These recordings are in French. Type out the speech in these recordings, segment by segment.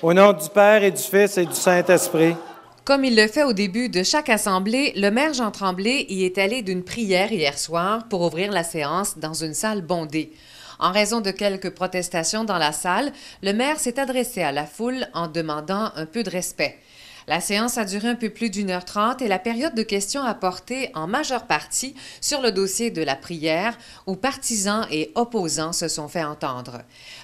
Au nom du Père et du Fils et du Saint-Esprit. Comme il le fait au début de chaque assemblée, le maire Jean Tremblay y est allé d'une prière hier soir pour ouvrir la séance dans une salle bondée. En raison de quelques protestations dans la salle, le maire s'est adressé à la foule en demandant un peu de respect. La séance a duré un peu plus d'1h30 et la période de questions a porté en majeure partie sur le dossier de la prière où partisans et opposants se sont fait entendre.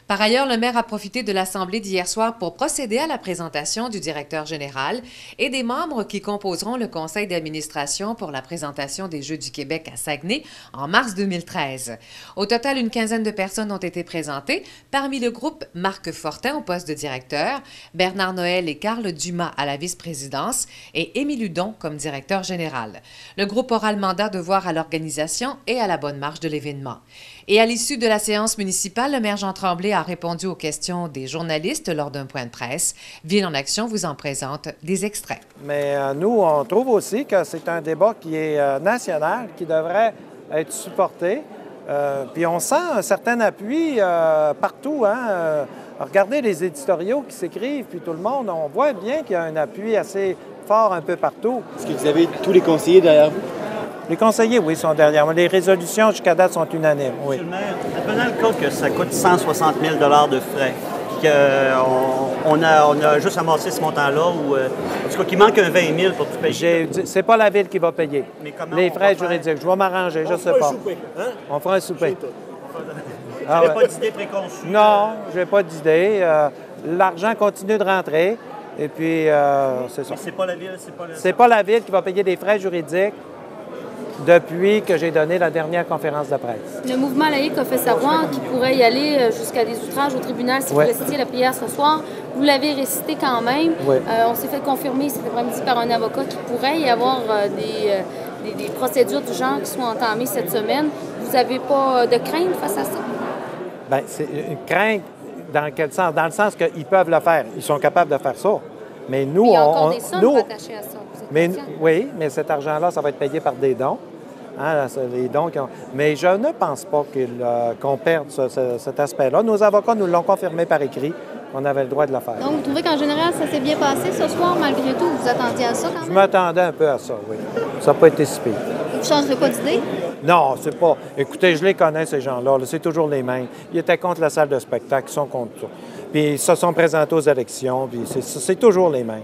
Par ailleurs, le maire a profité de l'assemblée d'hier soir pour procéder à la présentation du directeur général et des membres qui composeront le conseil d'administration pour la présentation des Jeux du Québec à Saguenay en mars 2013. Au total, une quinzaine de personnes ont été présentées, parmi le groupe Marc Fortin au poste de directeur, Bernard Noël et Carl Dumas à la vice-présidence et Émile Hudon comme directeur général. Le groupe aura le mandat de voir à l'organisation et à la bonne marche de l'événement. Et à l'issue de la séance municipale, le maire Jean Tremblay a répondu aux questions des journalistes lors d'un point de presse. Ville en Action vous en présente des extraits. Mais nous, on trouve aussi que c'est un débat qui est national, qui devrait être supporté. Puis on sent un certain appui partout. Regardez les éditoriaux qui s'écrivent, puis tout le monde, on voit bien qu'il y a un appui assez fort un peu partout. Est-ce que vous avez tous les conseillers derrière vous? Les conseillers, oui, sont derrière moi. Les résolutions jusqu'à date sont unanimes, oui. Monsieur le maire, advenant le cas que ça coûte 160 000 de frais, puis qu'on a juste amassé ce montant-là, ou en tout cas qu'il manque un 20 000 pour tout payer. C'est pas la Ville qui va payer. Mais comment les on frais va faire? juridiques. Je vais m'arranger, je sais pas. Souper, hein? On fera un souper. Vous n'avez pas d'idée préconçue? Non, je n'ai pas d'idée. L'argent continue de rentrer. Et puis, c'est ça. Mais c'est pas la Ville, C'est pas la Ville qui va payer des frais juridiques depuis que j'ai donné la dernière conférence de presse. Le mouvement laïque a fait savoir qu'il pourrait y aller jusqu'à des outrages au tribunal si vous récitiez la prière ce soir. Vous l'avez récité quand même. Oui. On s'est fait confirmer cet après-midi par un avocat qu'il pourrait y avoir des procédures du genre qui sont entamées cette semaine. Vous n'avez pas de crainte face à ça? Bien, c'est une crainte dans quel sens? Dans le sens qu'ils peuvent le faire. Ils sont capables de faire ça. Mais nous, il y a encore des sommes rattachées à ça. Oui, mais cet argent-là, ça va être payé par des dons. Les dons Mais je ne pense pas qu'on perde cet aspect-là. Nos avocats nous l'ont confirmé par écrit qu'on avait le droit de le faire. Donc, vous trouvez qu'en général, ça s'est bien passé ce soir, malgré tout? Vous vous attendiez à ça quand même? Je m'attendais un peu à ça, oui. Ça n'a pas été si pire. Vous ne changerez pas d'idée? Non, c'est pas... Écoutez, je les connais, ces gens-là. C'est toujours les mêmes. Ils étaient contre la salle de spectacle, ils sont contre ça. Puis ils se sont présentés aux élections, puis c'est toujours les mêmes.